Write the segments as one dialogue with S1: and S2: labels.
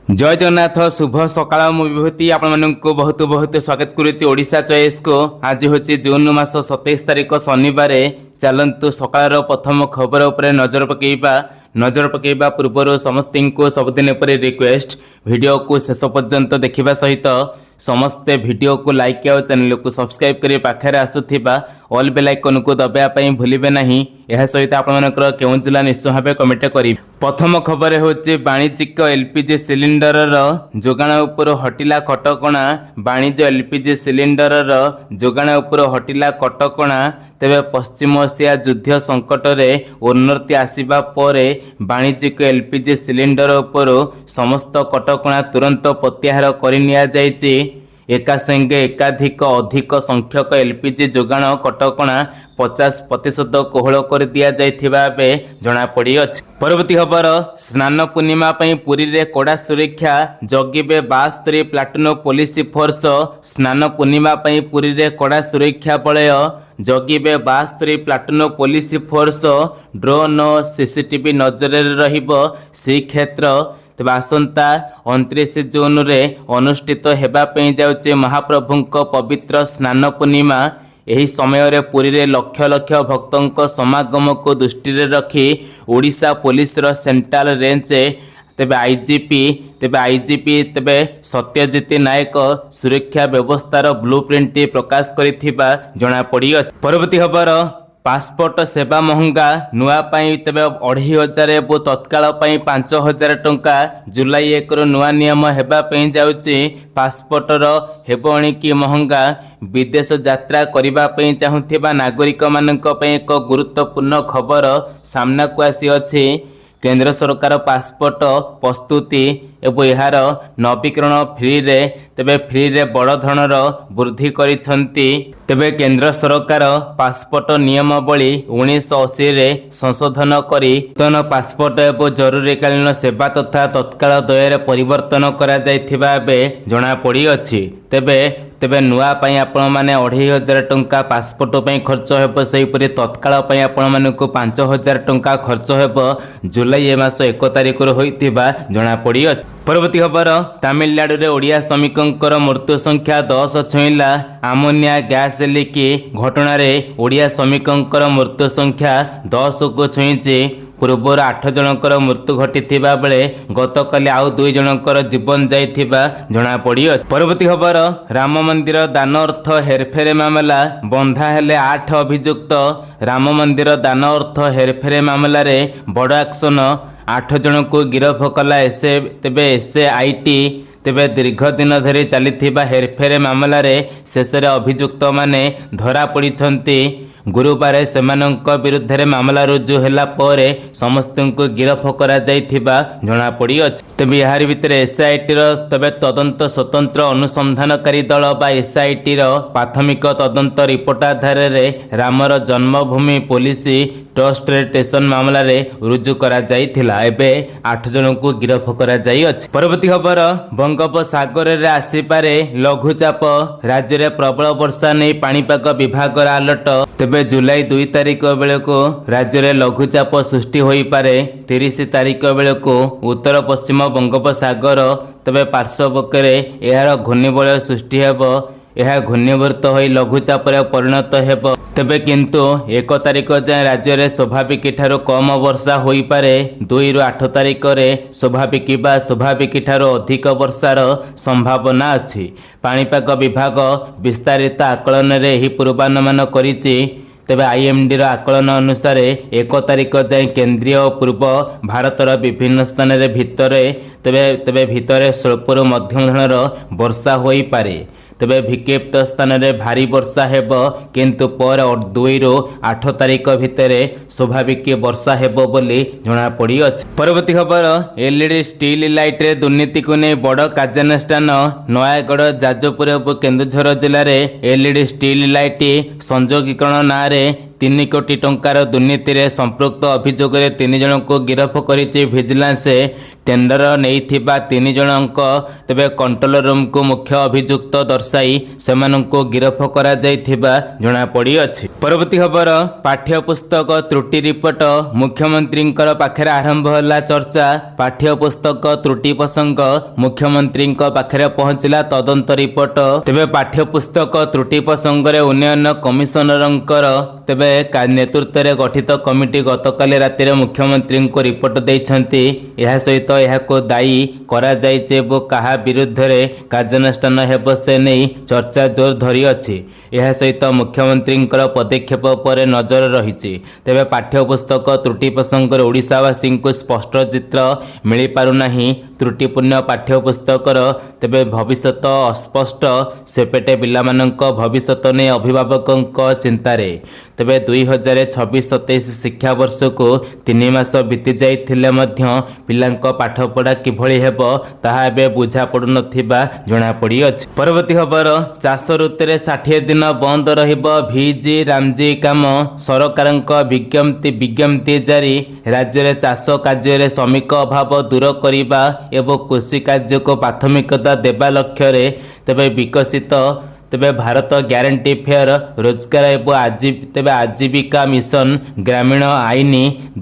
S1: जय जगन्नाथ शुभ सकाळ मु विभूति आपण को बहुत बहुत स्वागत करुच्ची ओडिशा चॉइस को। आज हूँ जून मास 27 तारिख शनिवार। चलतु सकाळ प्रथम खबर उपर नजर पकईबा पूर्व समस्त को सबुदिन पर रिक्वेस्ट वीडियो को शेष पर्यंत देखा सहित समस्ते वीडियो को लाइक और चैनल को सब्सक्राइब कर पाखे आसुवा ऑल बेल आइकन को दबाई भूलिबे नहीं। यह सहित आपंकर केउं जिला निश्चय भाव कमेंट करी। प्रथम खबर होची वाणिज्यिक एलपीजी सिलिंडर जोगाण उपर हटिला कटकणा। वाणिज्य एलपीजी सिलिंडर जोगाण उपर हटिला कटकणा। तेबे पश्चिम एशिया युद्ध संकट रे उन्नति आसिबा परे वाणिज्यिक एलपीजी सिलिंडर उपर समस्त कटकणा तुरंत प्रत्याहार कर निया जायछि। एका संगे एकाधिक अधिक संख्यक एलपीजी जोगाण कटकणा 50% कोहल कर दिया जाइथिबा बे जना पड़ी अछि। परवर्ती खबर स्नान पूर्णिमा पई पुरी रे कड़ा सुरक्षा जगिबे 72 प्लाटून पुलिस फोर्स। स्नान पूर्णिमा पई पुरी रे कड़ा सुरक्षा बलय जगिबे 72 platoon police force. Drone CCTV नजर रहिबो श्रीक्षेत्र। तेज आसंता 29 जून रे अनुष्ठित हेबापी जाउचे महाप्रभुंक पवित्र स्नान पूर्णिमा। यही समय रे पुरी रे लक्ष लक्ष भक्तों समागम को दृष्टि रे रखी ओडिशा पुलिस रो सेंट्रल रेंज तेबे आईजीपी तेबे सत्यजित नायक सुरक्षा व्यवस्थार ब्लूप्रिंट प्रकाश करिथिबा जणा पड़ी अछि। परवर्ती खबर पासपोर्ट सेवा महंगा नुआ पाई तेबे 2500 एवं तत्काल पाई 5000 टंका। जुलाई 1 रो नुआ नियम हेबा पई जाउची। पासपोर्टर हेबणी की महंगा। विदेश यात्रा करबा पई चाहुथिबा नागरिक मानक पई एक गुरुत्वपूर्ण खबर सामना को आसी अछि। केंद्र सरकार पासपोर्ट प्रस्तुति एवं यार नवीकरण फ्री रे बड़ धरणर वृद्धि करिसंती। तेबे केंद्र सरकार पासपोर्ट नियमावली 1980 रे संशोधन करी नूतन पासपोर्ट एवं जरूरीकालीन सेवा तथा तत्काल दयर परिवर्तन करा जाइथिबा बे जणा पड़ी अछि। तेबे नुआ पाई आपण माने 2500 टंका पासपोर्ट पाई खर्च हेबो। सेहीपरि तत्काल पाई आपण मानकु 5000 टंका खर्च हेबो। जुलाई मास 1 तारिख रो होइतिबा जणा पड़ी अछि। परवर्ती खबर तमिलनाडु रे ओडिया श्रमिकंकर मृत्यु संख्या 10 छुईला। आमोनिया गैस लीक घटना रे ओडिया श्रमिकंकर मृत्यु संख्या 10 को छुईची। पूर्वर 8 जनकर मृत्यु घटी बेले गतकाली आउ 2 जनकर जीवन जाइथिबा जणा पड़ी अछि। परवर्ती खबर राम मंदिर दान अर्थ हेरफेर मामला बंधा हेले 8 अभियुक्त। राम मंदिर दान अर्थ हेरफेर मामला रे बड़ एक्शन 8 जन को गिरफ कला एसआईटी। तेबे दीर्घ दिन धरी चलिथिबा हेरफेर मामला रे शेष अभियुक्त माने धरा पड़िछंती। गुरुवार सेमानंक विरुद्ध रे मामला रुजु होला परे समस्त को गिरफ करा जाइथिबा जणा पड़ी अछि। तेबे यार भितर एसआईटी रो तबे तदंत स्वतंत्र अनुसंधानकारी दल बा एसआईटी रो प्राथमिक तदंत रिपोर्ट आधार रे रामर जन्मभूमि पुलिस ट्रस्ट रे स्टेशन मामला रे रुजु करा जाइथिला। एबे 8 जन को गिरफ करा जाई अछि। परवर्ती खबर बंगोपसागर रे आसीपारे लघुचाप। राज्य रे प्रबल वर्षा नै पाणीपाग विभाग रा अलर्ट। तेबे जुलाई 2 तारिख बेलको राज्य में लघुचाप सृष्टि हो पारे। 30 तारिख बेलको उत्तर पश्चिम बंगोपसागर तेबे पार्श्वबके यार घूर्णिबलय सृष्टि हेबो। यह घूर्णीभूत हो लघुचाप परिणत हेबो। तेबे किंतु 1 तारिख जाए राज्य में स्वाभाविक ठारो कम वर्षा हो पारे। 2 ରୁ 8 तारिख रे स्वाभाविक बा स्वाभाविक ठारो अधिक वर्षार संभावना अछि। पाणीपाग विभाग विस्तारित आकलन रे ही पूर्वानुमान करिछि। तेबे आईएमडी आकलन अनुसार 1 तारिख जाए केंद्रीय और पूर्व भारतर विभिन्न स्थान रे भितरे स्वल्परू मध्यम धरणर वर्षा हो पारे। तेबे विक्षिप्त स्थान रे भारी वर्षा हेबो किंतु पर 2 ରୁ 8 तारिख भितर स्वाभाविक वर्षा हेबो बोली जणा पड़ी अछि। परवर्ती खबर एलईडी स्टील लाइट रे दुर्नीति को नै बड़ कार्यानुष्ठान। नयागढ़ जाजपुर और केन्दुझर जिले में एलईडी स्टील लाइट संयोगीकरण ना रे 3 କୋଟି ଟଙ୍କାର ଦୁର୍ନୀତିରେ ସମ୍ପୃକ୍ତ ଅଭିଯୋଗରେ 3 ଜଣଙ୍କୁ ଗିରଫ କରିଛି ଭିଜିଲାନ୍ସ। ଟେଣ୍ଡର ନେଇଥିବା 3 ଜଣଙ୍କ ତେବେ କଣ୍ଟ୍ରୋଲ ରୁମକୁ ମୁଖ୍ୟ ଅଭିଯୁକ୍ତ ଦର୍ଶାଇ ସେମାନଙ୍କୁ ଗିରଫ କରାଯାଇଥିବା ଜଣାପଡ଼ିଅଛି। ପରବର୍ତ୍ତୀ ଖବର ପାଠ୍ୟପୁସ୍ତକ ତ୍ରୁଟି ରିପୋର୍ଟ ମୁଖ୍ୟମନ୍ତ୍ରୀଙ୍କର ପାଖରେ ଆରମ୍ଭ ହେଲା ଚର୍ଚ୍ଚା। ପାଠ୍ୟପୁସ୍ତକ ତ୍ରୁଟି ପ୍ରସଙ୍ଗ ମୁଖ୍ୟମନ୍ତ୍ରୀଙ୍କ ପାଖରେ ପହଞ୍ଚିଲା ତଦନ୍ତ ରିପୋର୍ଟ। ତେବେ ପାଠ୍ୟପୁସ୍ତକ ତ୍ରୁଟି ପ୍ରସଙ୍ଗରେ ଉନ୍ନୟନ କମିଶନରଙ୍କର ତେବେ ନେତୃତ୍ୱରେ ଗଠିତ କମିଟି ଗତକାଲି ରାତିରେ ମୁଖ୍ୟମନ୍ତ୍ରୀଙ୍କୁ ରିପୋର୍ଟ ଦେଇଛନ୍ତି। ଏହା ସହିତ ଏହାକୁ ଦାୟୀ କରାଯାଇଛି ଏବଂ କାହା ବିରୁଦ୍ଧରେ କାର୍ଯ୍ୟାନୁଷ୍ଠାନ ହେବ ସେ ନେଇ ଚର୍ଚ୍ଚା ଜୋର ଧରିଅଛି। ଏହା ସହିତ ମୁଖ୍ୟମନ୍ତ୍ରୀଙ୍କର ପଦକ୍ଷେପ ଉପରେ ନଜର ରହିଛି। ତେବେ ପାଠ୍ୟପୁସ୍ତକ ତ୍ରୁଟି ପ୍ରସଙ୍ଗରେ ଓଡ଼ିଶାବାସୀଙ୍କୁ ସ୍ପଷ୍ଟ ଚିତ୍ର ମିଳିପାରୁନାହିଁ। ତ୍ରୁଟିପୂର୍ଣ୍ଣ ପାଠ୍ୟପୁସ୍ତକର ତେବେ ଭବିଷ୍ୟତ ଅସ୍ପଷ୍ଟ। ସେପଟେ ପିଲାମାନଙ୍କ ଭବିଷ୍ୟତ ନେଇ ଅଭିଭାବକଙ୍କ ଚିନ୍ତାରେ। ତେବେ 2026-27 ଶିକ୍ଷାବର୍ଷକୁ 3 ମାସ ବିତି ଯାଇଥିଲେ ମଧ୍ୟ ପିଲାଙ୍କ ପାଠପଢ଼ା କିଭଳି ହେବ ତାହା ଏବେ ବୁଝାପଡ଼ୁନଥିବା ଜଣାପଡ଼ିଅଛି। ପରବର୍ତ୍ତୀ ଖବର ଚାଷ ଋତୁରେ 60 ଦିନ ବନ୍ଦ ରହିବ ଭିଜି ରାମଜି କାମ। ସରକାରଙ୍କ ବିଜ୍ଞପ୍ତି ଜାରି। ରାଜ୍ୟରେ ଚାଷ କାର୍ଯ୍ୟରେ ଶ୍ରମିକ ଅଭାବ ଦୂର କରିବା ଏବଂ କୃଷି କାର୍ଯ୍ୟକୁ ପ୍ରାଥମିକତା ଦେବା ଲକ୍ଷ୍ୟରେ ତେବେ ବିକଶିତ ଭାରତ ଗ୍ୟାରେଣ୍ଟି ଫେୟାର ରୋଜଗାର ଏବଂ ଆଜୀବିକା ମିଶନ ଗ୍ରାମୀଣ ଆଇନ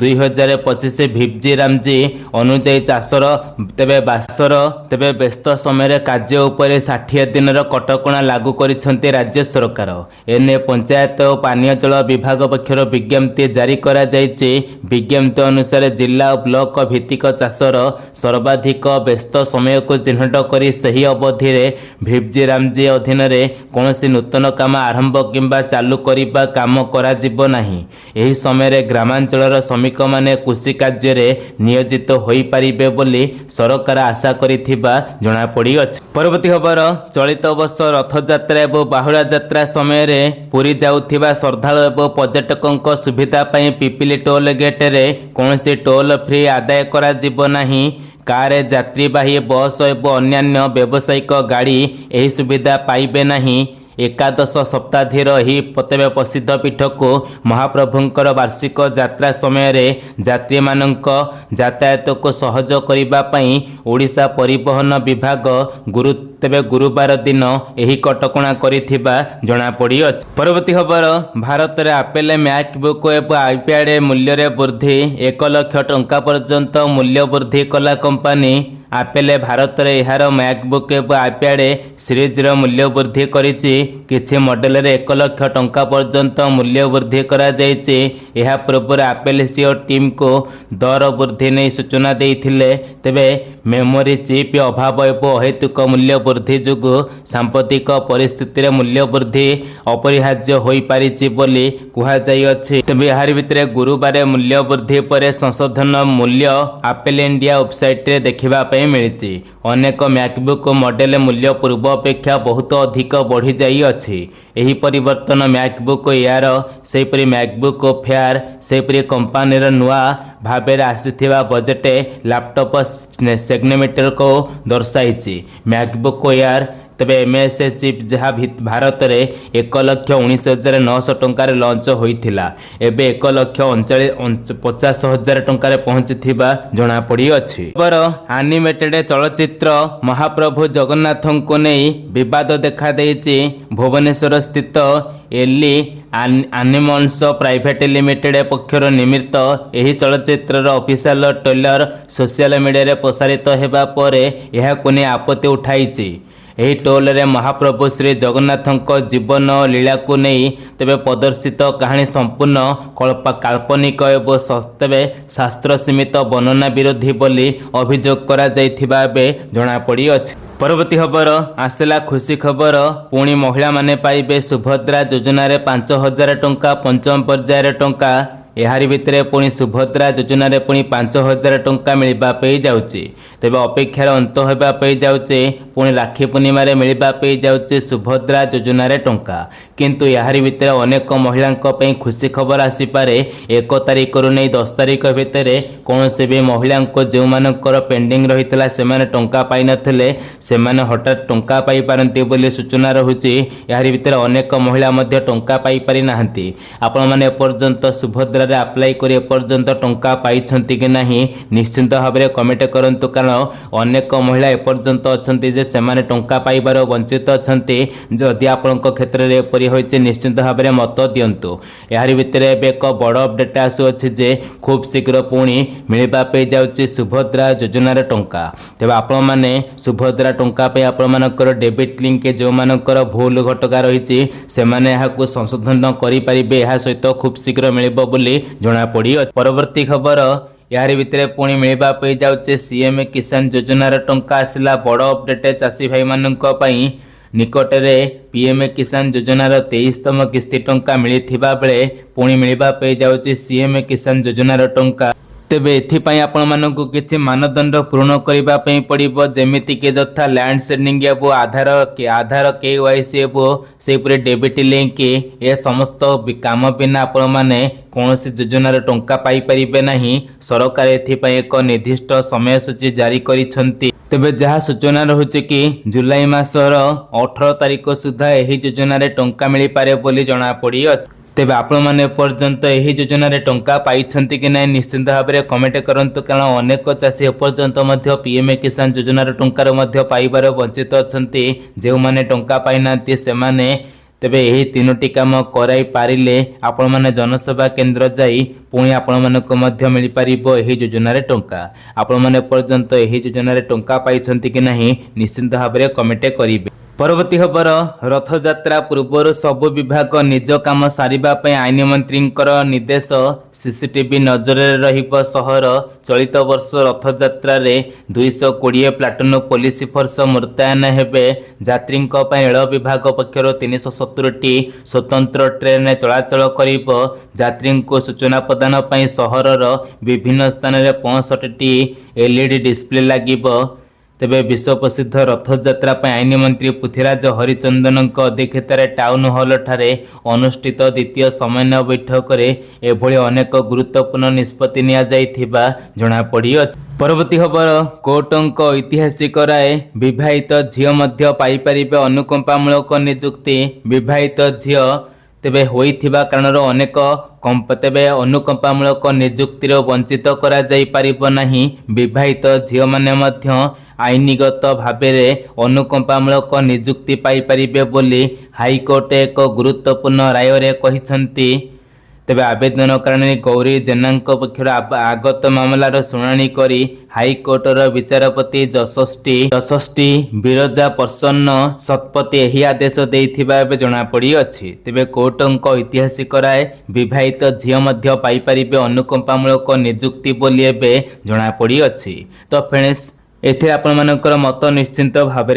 S1: 2025 ଭିଜି ରାମଜି ଅନୁଯାୟୀ ଚାଷର ବ୍ୟସ୍ତ ସମୟରେ କାର୍ଯ୍ୟ ଉପରେ 60 ଦିନର କଟକଣା ଲାଗୁ କରିଛନ୍ତି ରାଜ୍ୟ ସରକାର। ଏନେ ପଞ୍ଚାୟତ ଓ ପାନୀୟ ଜଳ ବିଭାଗ ପକ୍ଷରୁ ବିଜ୍ଞପ୍ତି ଜାରି କରାଯାଇଛି। ବିଜ୍ଞପ୍ତି ଅନୁସାରେ ଜିଲ୍ଲା ଓ ବ୍ଲକ ଭିତ୍ତିକ ଚାଷର ସର୍ବାଧିକ ବ୍ୟସ୍ତ ସମୟକୁ ଚିହ୍ନଟ କରି ସେହି ଅବଧିରେ ଭିଜି ରାମଜି ଅଧୀନରେ କୌଣସି ନୂତନ କାମ ଆରମ୍ଭ କିମ୍ବା ଚାଲୁ କରିବା କାମ କରାଯିବ ନାହିଁ। ଏହି ସମୟରେ ଗ୍ରାମାଞ୍ଚଳର ଶ୍ରମିକମାନେ କୃଷି କାର୍ଯ୍ୟରେ ନିୟୋଜିତ ହୋଇପାରିବେ ବୋଲି ସରକାର ଆଶା କରିଥିବା ଜଣାପଡ଼ିଅଛି। ପରବର୍ତ୍ତୀ ଖବର ଚଳିତ ବର୍ଷ ରଥଯାତ୍ରା ଏବଂ ବାହୁଡ଼ା ଯାତ୍ରା ସମୟରେ ପୁରୀ ଯାଉଥିବା ଶ୍ରଦ୍ଧାଳୁ ଏବଂ ପର୍ଯ୍ୟଟକଙ୍କ ସୁବିଧା ପାଇଁ ପିପିଲି ଟୋଲ ଗେଟ୍ରେ କୌଣସି ଟୋଲ ଫ୍ରି ଆଦାୟ କରାଯିବ ନାହିଁ। କାର ଯାତ୍ରୀବାହୀ ବସ୍ ଏବଂ ଅନ୍ୟାନ୍ୟ ବ୍ୟବସାୟିକ ଗାଡ଼ି ଏହି ସୁବିଧା ପାଇବେ ନାହିଁ। ଏକାଦଶ ଶତାବ୍ଦୀର ଏହି ପ୍ରସିଦ୍ଧ ପୀଠକୁ ମହାପ୍ରଭୁଙ୍କର ବାର୍ଷିକ ଯାତ୍ରା ସମୟରେ ଯାତ୍ରୀମାନଙ୍କ ଯାତାୟାତକୁ ସହଜ କରିବା ପାଇଁ ଓଡ଼ିଶା ପରିବହନ ବିଭାଗ ଗୁରୁବାର ଦିନ ଏହି କଟକଣା କରିଥିବା ଜଣାପଡ଼ିଅଛି। ପରବର୍ତ୍ତୀ ଖବର ଭାରତରେ ଆପେଲ ମ୍ୟାକ୍ବୁକ୍ ଏବଂ ଆଇପ୍ୟାଡ୍ ମୂଲ୍ୟରେ ବୃଦ୍ଧି। 1 ଲକ୍ଷ ଟଙ୍କା ପର୍ଯ୍ୟନ୍ତ ମୂଲ୍ୟ ବୃଦ୍ଧି କଲା କମ୍ପାନୀ। ଆପେଲ ଭାରତରେ ଏହାର ମ୍ୟାକ୍ବୁକ୍ ଏବଂ ଆଇପ୍ୟାଡ୍ ସିରିଜର ମୂଲ୍ୟ ବୃଦ୍ଧି କରିଛି। କିଛି ମଡେଲରେ 1 ଲକ୍ଷ ଟଙ୍କା ପର୍ଯ୍ୟନ୍ତ ମୂଲ୍ୟ ବୃଦ୍ଧି କରାଯାଇଛି। ଏହା ପୂର୍ବରୁ ଆପେଲ ସିଓ ଟିମ୍କୁ ଦର ବୃଦ୍ଧି ନେଇ ସୂଚନା ଦେଇଥିଲେ। ତେବେ ମେମୋରି ଚିପ୍ ଅଭାବ ଏବଂ ଅହେତୁକ ମୂଲ୍ୟ ବୃଦ୍ଧି ଯୋଗୁଁ ସାମ୍ପ୍ରତିକ ପରିସ୍ଥିତିରେ ମୂଲ୍ୟ ବୃଦ୍ଧି ଅପରିହାର୍ଯ୍ୟ ହୋଇପାରିଛି ବୋଲି କୁହାଯାଇଅଛି। ତେବେ ଏହାରି ଭିତରେ ଗୁରୁବାର ମୂଲ୍ୟ ବୃଦ୍ଧି ପରେ ସଂଶୋଧନ ମୂଲ୍ୟ ଆପେଲ ଇଣ୍ଡିଆ ୱେବସାଇଟରେ ଦେଖିବା ପାଇଁ ମିଳିଛି। ଅନେକ ମ୍ୟାକ୍ବୁକ୍ ମଡେଲ ମୂଲ୍ୟ ପୂର୍ବ ଅପେକ୍ଷା ବହୁତ ଅଧିକ ବଢ଼ିଯାଇଅଛି। ଏହି ପରିବର୍ତ୍ତନ ମ୍ୟାକ୍ବୁକ୍ ଏୟାର ସେହିପରି ମ୍ୟାକ୍ବୁକ୍ ଫେୟାର ସେହିପରି କମ୍ପାନୀର ନୂଆ ଭାବରେ ଆସିଥିବା ବଜେଟ୍ ଲ୍ୟାପଟପ୍ ସେଗମେଣ୍ଟକୁ ଦର୍ଶାଇଛି। ମ୍ୟାକ୍ବୁକ୍ ଏୟାର ତେବେ ଏମଏସ୍ ଚିପ୍ ଯାହା ଭାରତରେ 1,19,900 ଟଙ୍କାରେ ଲଞ୍ଚ ହୋଇଥିଲା ଏବେ 1,50,000 ଟଙ୍କାରେ ପହଞ୍ଚିଥିବା ଜଣାପଡ଼ିଅଛି। ଆନିମେଟେଡ୍ ଚଳଚ୍ଚିତ୍ର ମହାପ୍ରଭୁ ଜଗନ୍ନାଥଙ୍କୁ ନେଇ ବିବାଦ ଦେଖାଦେଇଛି। ଭୁବନେଶ୍ୱର ସ୍ଥିତ ଏଲି ଆନିମଲ୍ସ ପ୍ରାଇଭେଟ ଲିମିଟେଡ୍ ପକ୍ଷରୁ ନିର୍ମିତ ଏହି ଚଳଚ୍ଚିତ୍ରର ଅଫିସିଆଲ ଟ୍ରେଲର ସୋସିଆଲ ମିଡ଼ିଆରେ ପ୍ରସାରିତ ହେବା ପରେ ଏହାକୁ ନେଇ ଆପତ୍ତି ଉଠାଇଛି। ଏହି ଟୋଲରେ ମହାପ୍ରଭୁ ଶ୍ରୀ ଜଗନ୍ନାଥଙ୍କ ଜୀବନ ଲୀଳାକୁ ନେଇ ତେବେ ପ୍ରଦର୍ଶିତ କାହାଣୀ ସମ୍ପୂର୍ଣ୍ଣ କାଳ୍ପନିକ ଏବଂ ତେବେ ଶାସ୍ତ୍ର ସୀମିତ ବର୍ଣ୍ଣନା ବିରୋଧୀ ବୋଲି ଅଭିଯୋଗ କରାଯାଇଥିବା ଏବେ ଜଣାପଡ଼ିଅଛି। ପରବର୍ତ୍ତୀ ଖବର ଆସିଲା ଖୁସି ଖବର। ପୁଣି ମହିଳାମାନେ ପାଇବେ ସୁଭଦ୍ରା ଯୋଜନାରେ 5,000 ଟଙ୍କା ପଞ୍ଚମ ପର୍ଯ୍ୟାୟରେ ଟଙ୍କା। एहारी भितर पुणी सुभद्रा योजन पुणी 5,000 टंका मिलवा जाऊँगी। तेज अपेक्षार अंत होगापी जाऊे पुणी राखी पूर्णिम मिलवाई जाऊे सुभद्रा योजन टंका। किंतु यारी भितर अनेक महिला खुशी खबर आसीपे 1 तारिख रु नहीं 10 तारिख भितर कौन भी महिला जो मानकर पेंडिंग रही से टंका पाई नथिले से हठात टंका पाई पारती बोली सूचना रहुची। यारी भितर अनेक महिला टंका पाई पारि नाहंती। आपण माने एपर्यंत सुभद्रा रे अप्लाई करी एपर्यंत टंका पाइछंती कि नहीं निश्चिंत भाव में कमेंट करंतु। कारण अनेक महिला एपर्यंत अछंती जे सेमाने टंका पाइबार वंचित अछंती। जदि आपनक क्षेत्र रे एपरि होइचे निश्चिंत भाव में मत दियंतु। यारी भितर एबे एक बड़ अपडेट आसुअछि जे खूब शीघ्र पुणी मिलवा पे जाउछि सुभद्रा योजनार टंका। तेबे आपण माने सुभद्रा टंका पे आपण मानकर डेबिट लिंक जो मानकर भूल घटका रहिछि सेमाने याकु संशोधन करि परिबे। ଏହା ସହିତ ଖୁବ୍ ଶୀଘ୍ର ମିଳିବ ବୋଲି ଜଣାପଡ଼ି। ପରବର୍ତ୍ତୀ ଖବର यारी भितर पुणी मिलवा पे जाउचे सीएम किसान योजनार टंका आसिला बड़ अपडेट चाषी भाई मानक पई। निकटरे पीएम किसान योजनार 23तम किस्ती टंका मिलिथिबा बेले पुणी मिलवा पे जाउचे सीएम किसान योजनार टंका। तेबे एथिपाई आपण मानकु किछि मानदंड पूर्ण करिबा पई पड़िबो जेमिति के जथा लैंड सेंडिंग एबो आधार केवाईसी एबो सेपुरे डेबिट लिंक ए समस्त काम बिना आपण माने कौनसी योजनार टंका पाई परिबे नहीं। सरकार एथिपाई एक निर्दिष्ट समय सूची जारी करिसंती। तेबे जहाँ सूचना रहुचे कि जुलाई मासर 18 तारिख सुधा एही योजनार टंका मिली पारे बोली जणा पड़ी। तेबे आपण माने पर्यंत एही योजना रे टंका पाइछंती कि नहीं निश्चिंत भाव में कमेंट करंतु। कारण अनेक चाषी एपर्यंत मध्य पीएम किसान योजनार टंकार मध्य पाइबार वंचित अछंती। जो माने टंका पाइ नांती से माने तेबे एही तीनोटी काम कराई पारिले आपण माने जनसेवा केंद्र जाई पुणी आपण मानक मध्य मिल पारिबो एही योजना रे टंका। आपण माने पर्यंत एही योजना रे टंका पाइछंती कि नहीं निश्चिंत भाव में कमेंट करिवे। परवर्ती खबर रथयात्रा पूर्व सबु विभाग निज काम सारिबा पई आईन मंत्री निर्देश। सीसीटीवी नजर रहिब सहर। चलित वर्ष रथयात्रा रे 220 प्लाटून पुलिस फोर्स मुतयन हेबे। यात्री रेल विभाग पक्षर 370टी स्वतंत्र ट्रेन चलाचल करिब। यात्री को सूचना प्रदान पई सहरर विभिन्न स्थान में 65टी एलईडी डिस्प्ले लागिब। तेबे विश्व प्रसिद्ध रथयात्रा आईन मंत्री पृथ्वीराज हरिचंदन अध्यक्षतार टाउन हॉल ठारे अनुष्ठित द्वितीय समन्वय बैठक में एभली अनेक गुरुत्वपूर्ण निष्पत्ति निया जाइथिबा जणा पड़ी। परवर्ती खबर कोर्टंक ऐतिहासिक राय। विवाहित झील मध्य पाई परिबे अनुकंपामूलक नियुक्ति। विवाहित झील तेबे होइथिबा कारणर अनेक तेबे अनुकंपामूलक नियुक्तिर वंचित करा जाई परिबो नाही। विवाहित झील माने मध्य आईनगत भाव अनुकंपामूलक नियुक्ति पाई परिबे बोली हाईकोर्ट एक गुरुत्वपूर्ण राय रे कहिसंती। तेबे आवेदनकारिणी गौरी जेना पक्षर आगत मामलार शुणाणी करी हाईकोर्टर विचारपति जस्टिस बिरजा प्रसन्न शतपथी यही आदेश देइथिबा जनापड़ी अछि। तेबे कोर्टंक ऐतिहासिक राय विवाहित झील मध्य पाई परिबे अनुकंपामूलक नियुक्ति बोली एबे जनापड़ी अछि। तो फ्रेंड्स एथिरे आपण मानकर मत निश्चिंत भाव